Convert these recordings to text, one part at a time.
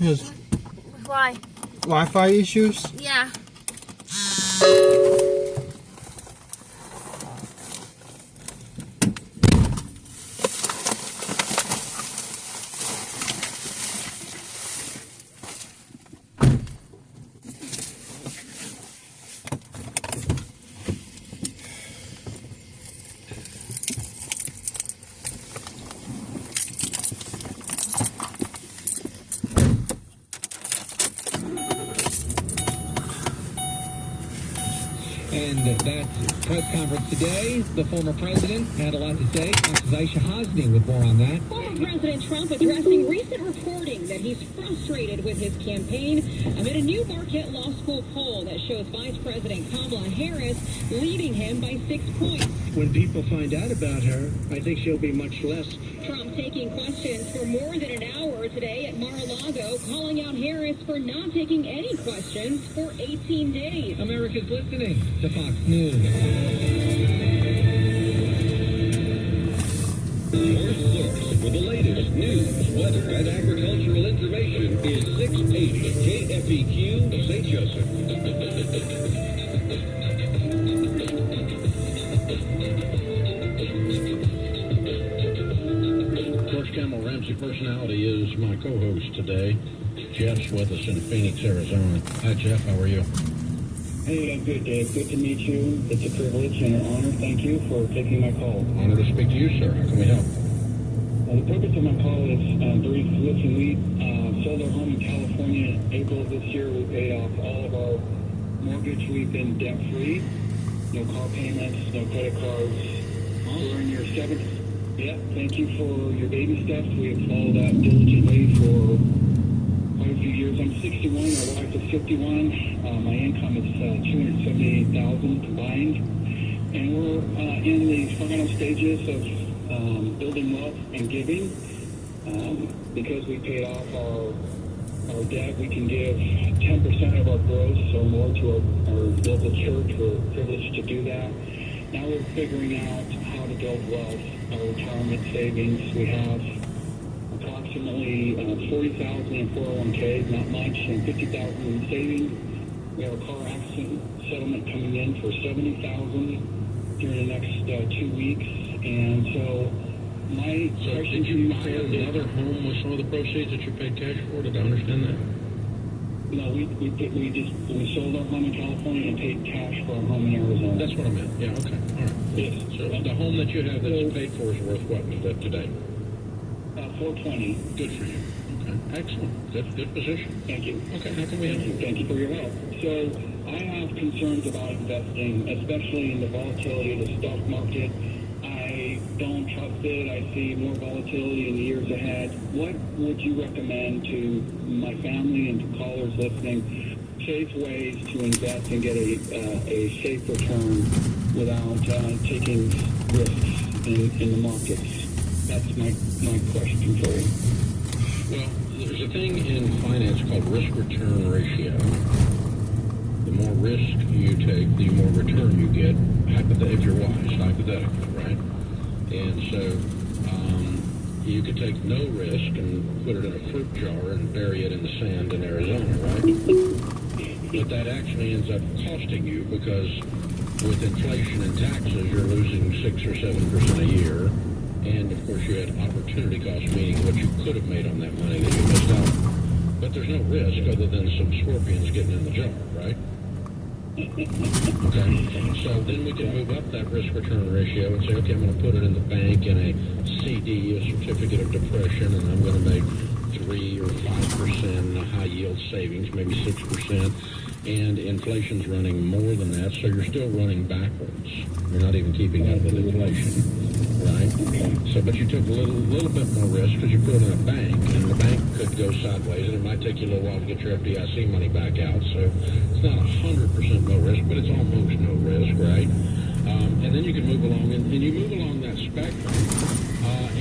His Why? Wi-Fi issues? Yeah. And that press conference today, the former president had a lot to say. Fox's Aisha Hosni with more on that. Former President Trump addressing recent reporting that he's frustrated with his campaign amid a new Marquette Law School poll that shows Vice President Kamala Harris leading him by 6 points. When people find out about her, I think she'll be much less. Trump taking questions for more than an hour today at Mar-a-Lago, calling out Harris for not taking any questions for 18 days. America's listening to Fox News. Your source for the latest news, weather, and agricultural information is 680 KFEQ St. Joseph. Camel Ramsey Personality is my co-host today. Jeff's with us in Phoenix, Arizona. Hi, Jeff. How are you? Hey, I'm good, Dave. Good to meet you. It's a privilege and an honor. Thank you for taking my call. Honor to speak to you, sir. How can we help? The purpose of my call is brief. Listen, we sold our home in California in April of this year. We paid off all of our mortgage. We've been debt-free. No car payments, no credit cards. We're in your seventh. Yeah, thank you for your baby steps. We have followed that diligently for quite a few years. I'm 61. My wife is 51. My income is $278,000 combined, and we're in the final stages of building wealth and giving. Because we paid off our debt, we can give 10% of our gross or more to our local church. We're privileged to do that. Now we're figuring out how to build wealth. Our retirement savings, we have approximately 40,000 in 401k, not much, and 50,000 in savings. We have a car accident settlement coming in for 70,000 during the next 2 weeks, and so my question did to you you, buy sir, another home with some of the proceeds that you paid cash for? Did I understand that? No, we sold our home in California and paid cash for our home in Arizona. That's what I meant. Yeah, okay. All right. Yes. So the home that you have that's paid for is worth what was that today? $420. Good for you. Okay. Excellent. Good position. Thank you. Okay. How can we help you? Thank you for your help. So I have concerns about investing, especially in the volatility of the stock market. I don't trust it. I see more volatility in the years ahead. What would you recommend to my family and to callers listening? Safe ways to invest and get a safe return without taking risks in the markets. That's my question for you. Well, there's a thing in finance called risk-return ratio. The more risk you take, the more return you get, if you're wise, hypothetically, right? And so you could take no risk and put it in a fruit jar and bury it in the sand in Arizona, right? But that actually ends up costing you because with inflation and taxes, you're losing 6 or 7% a year. And, of course, you had opportunity cost, meaning what you could have made on that money that you missed out on. But there's no risk other than some scorpions getting in the jar, right? Okay, so then we can move up that risk-return ratio and say, okay, I'm going to put it in the bank in a CD, a certificate of depression, and I'm going to make 3 or 5% high-yield savings, maybe 6%, and inflation's running more than that, so you're still running backwards. You're not even keeping up with inflation, right? So, but you took a little bit more risk because you put it in a bank, and the bank could go sideways, and it might take you a little while to get your FDIC money back out, so it's not 100% no risk, but it's almost no risk, right? And then you can move along, and you move along that spectrum.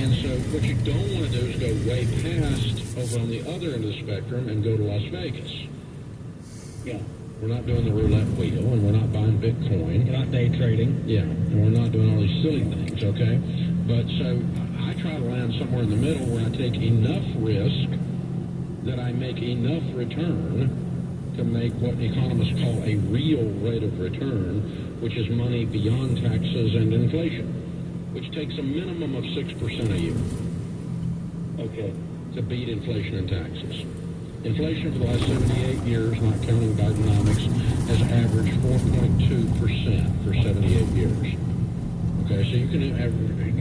And so what you don't want to do is go way past over on the other end of the spectrum and go to Las Vegas. Yeah. We're not doing the roulette wheel, and we're not buying Bitcoin. We're not day trading. Yeah, and we're not doing all these silly things, okay? But so I try to land somewhere in the middle where I take enough risk that I make enough return to make what economists call a real rate of return, which is money beyond taxes and inflation, which takes a minimum of 6% a year. Okay. To beat inflation and taxes. Inflation for the last 78 years, not counting Bidenomics, has averaged 4.2% for 78 years. Okay, so you can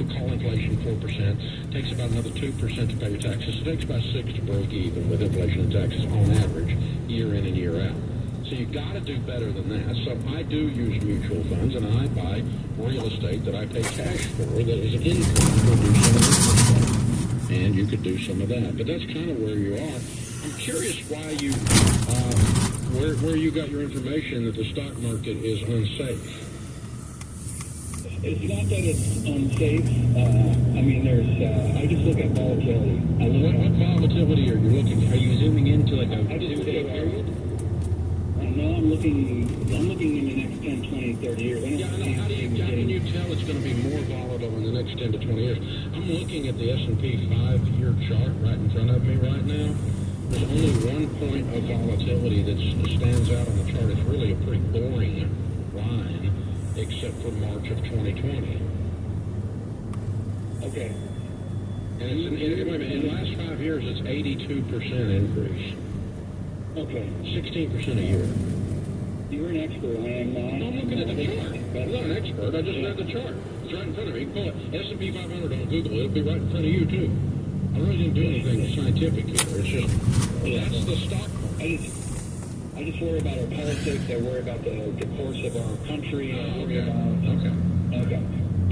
call inflation 4%. Takes about another 2% to pay your taxes. It takes about 6 to break even with inflation and taxes on average, year in and year out. So you've got to do better than that. So I do use mutual funds, and I buy real estate that I pay cash for that is an income producing. And you could do some of that. But that's kind of where you are. I'm curious why you, where you got your information that the stock market is unsafe. It's not that it's unsafe. I mean, I just look at volatility. What volatility are you looking at? Are you zooming into like a two-day period? No, I'm looking in the next 10, 20, 30 years. Yeah, I know. How can you tell it's going to be more volatile in the next 10 to 20 years? I'm looking at the S&P 5-year chart right in front of me right now. There's only one point of volatility that stands out on the chart. It's really a pretty boring line, except for March of 2020. Okay. And in the last 5 years, it's 82% increase. Okay. 16% a year. You're an expert. I am not. No, I'm looking at the chart. I'm not an expert. I just read the chart. It's right in front of me. You can pull it S&P 500 on Google. It'll be right in front of you, too. I really didn't do anything scientific here. It's just, that's the stock market. I just worry about our politics. I worry about the course of our country. Okay.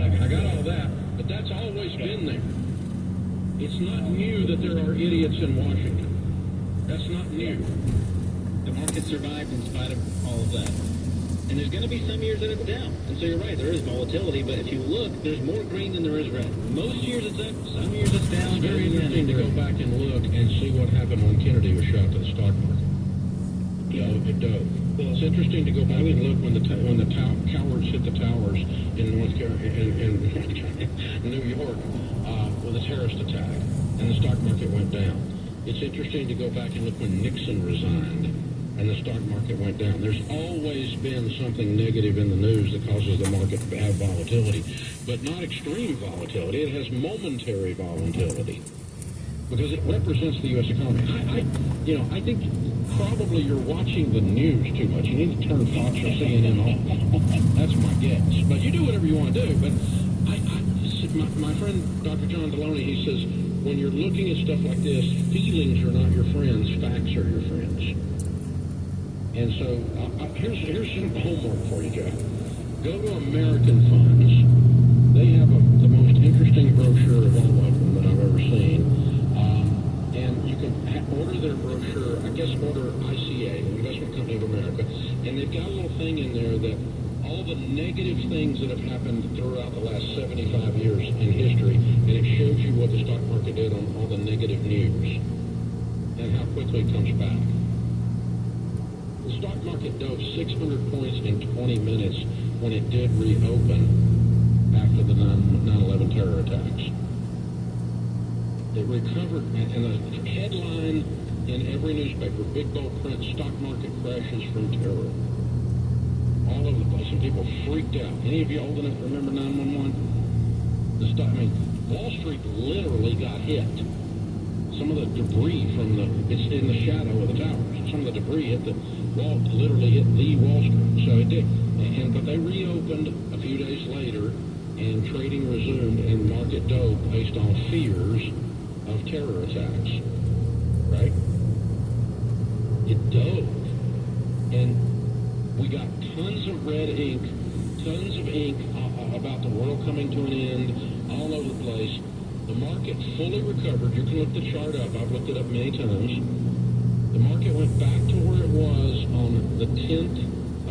I got all that, but that's always been there. It's not new that there are idiots in Washington. That's not new. The market survived in spite of all of that. And there's going to be some years that it's down. And so you're right, there is volatility, but if you look, there's more green than there is red. Most years it's up, some years it's down. It's very interesting to go back and look and see what happened when Kennedy was shot to the stock market. It dove. It's interesting to go back and look when the cowards hit the towers in New York with a terrorist attack, and the stock market went down. It's interesting to go back and look when Nixon resigned and the stock market went down. There's always been something negative in the news that causes the market to have volatility, but not extreme volatility. It has momentary volatility because it represents the U.S. economy. I think probably you're watching the news too much. You need to turn Fox or CNN off. That's my guess. But you do whatever you want to do. But my friend Dr. John Deloney, he says, when you're looking at stuff like this, feelings are not your friends, facts are your friends. And so here's some homework for you, Jeff. Go to American Funds. They have the most interesting brochure of all of them that I've ever seen. And you can order their brochure, I guess order ICA, the Investment Company of America, and they've got a little thing in there that all the negative things that have happened throughout the last 75 years in history, and it shows you what the stock market did on all the negative news and how quickly it comes back. The stock market dove 600 points in 20 minutes when it did reopen after the 9/11 terror attacks. It recovered, and the headline in every newspaper, big bold print, stock market crashes from terror. All over the place, and people freaked out. Any of you old enough to remember 9/11? Wall Street literally got hit. Some of the debris it's in the shadow of the towers. Some of the debris hit the wall, literally hit the Wall Street. So it did. But they reopened a few days later, and trading resumed, and market dove based on fears of terror attacks. Right? It dove. And we got tons of red ink, tons of ink about the world coming to an end all over the place. The market fully recovered. You can look the chart up. I've looked it up many times. The market went back to where it was on the 10th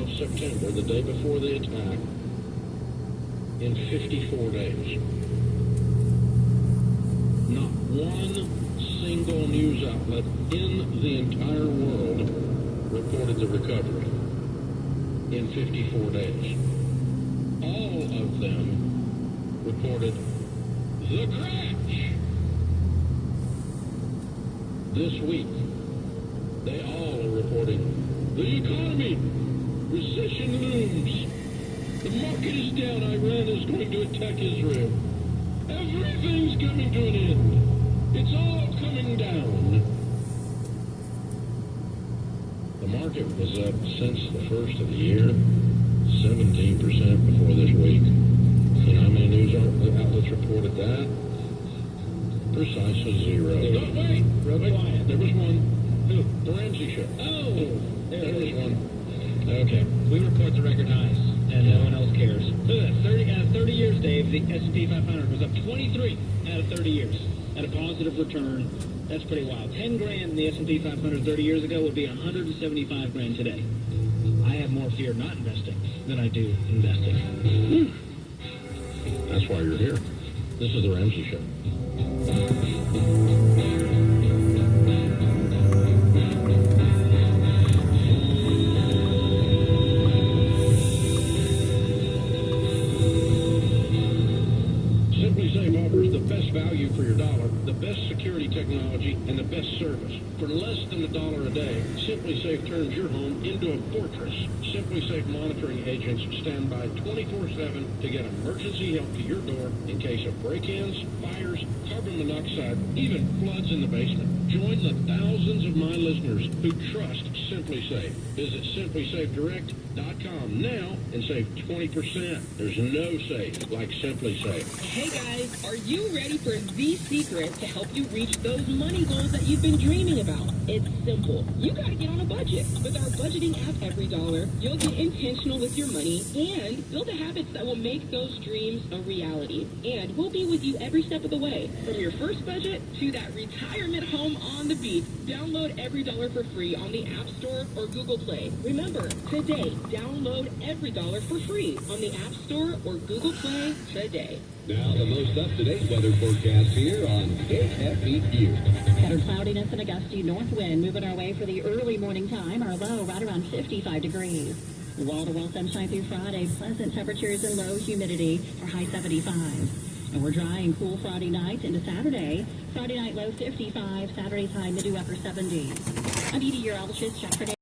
of September, the day before the attack, in 54 days. Not one single news outlet in the entire world reported the recovery in 54 days. All of them reported the crash. This week, They all are reporting the economy. Recession looms. The market is down. Iran is going to attack Israel. Everything's coming to an end. It's all coming down. The market was up since the first of the year, 17% before this week. You know how many news outlets reported that? Precisely zero. Oh, wait, real quiet. There was one. Who? The Ramsey Show. Oh, there was one. Okay. We report the record highs, and no one else cares. Look at that. Out of 30 years, Dave, the S&P 500 was up 23 out of 30 years at a positive return. That's pretty wild. 10 grand in the S&P 500 30 years ago would be 175 grand today. I have more fear not investing than I do investing. That's why you're here. This is the Ramsey Show. SimpliSafe offers the best value for your dollar, the best security technology, and the best service. For less than $1 a day, SimpliSafe turns your home into a fortress. SimpliSafe monitoring agents stand by 24/7 to get emergency help to your door in case of break-ins, fires, carbon monoxide, even floods in the basement. Join the thousands of my listeners who trust SimpliSafe. Visit SimpliSafeDirect.com now and save 20%. There's no safe like SimpliSafe. Hey guys, are you ready for the secret to help you reach those money goals that you've been dreaming about? It's simple. You gotta get on a budget. With our budgeting app, EveryDollar, you'll get intentional with your money and build the habits that will make those dreams a reality. And we'll be with you every step of the way, from your first budget to that retirement home on the beach. Download EveryDollar for free on the App Store or Google Play. Remember, today, download EveryDollar for free on the App Store or Google Play today. Now the most up-to-date weather forecast here on KFBQ. Better cloudiness and a gusty north wind moving our way for the early morning time. Our low right around 55 degrees. Wall-to-wall sunshine through Friday. Pleasant temperatures and low humidity. Our high 75. And we're dry and cool Friday night into Saturday. Friday night low 55. Saturday's high mid to upper 70s. I'm meteorologist Jeff Fernandez.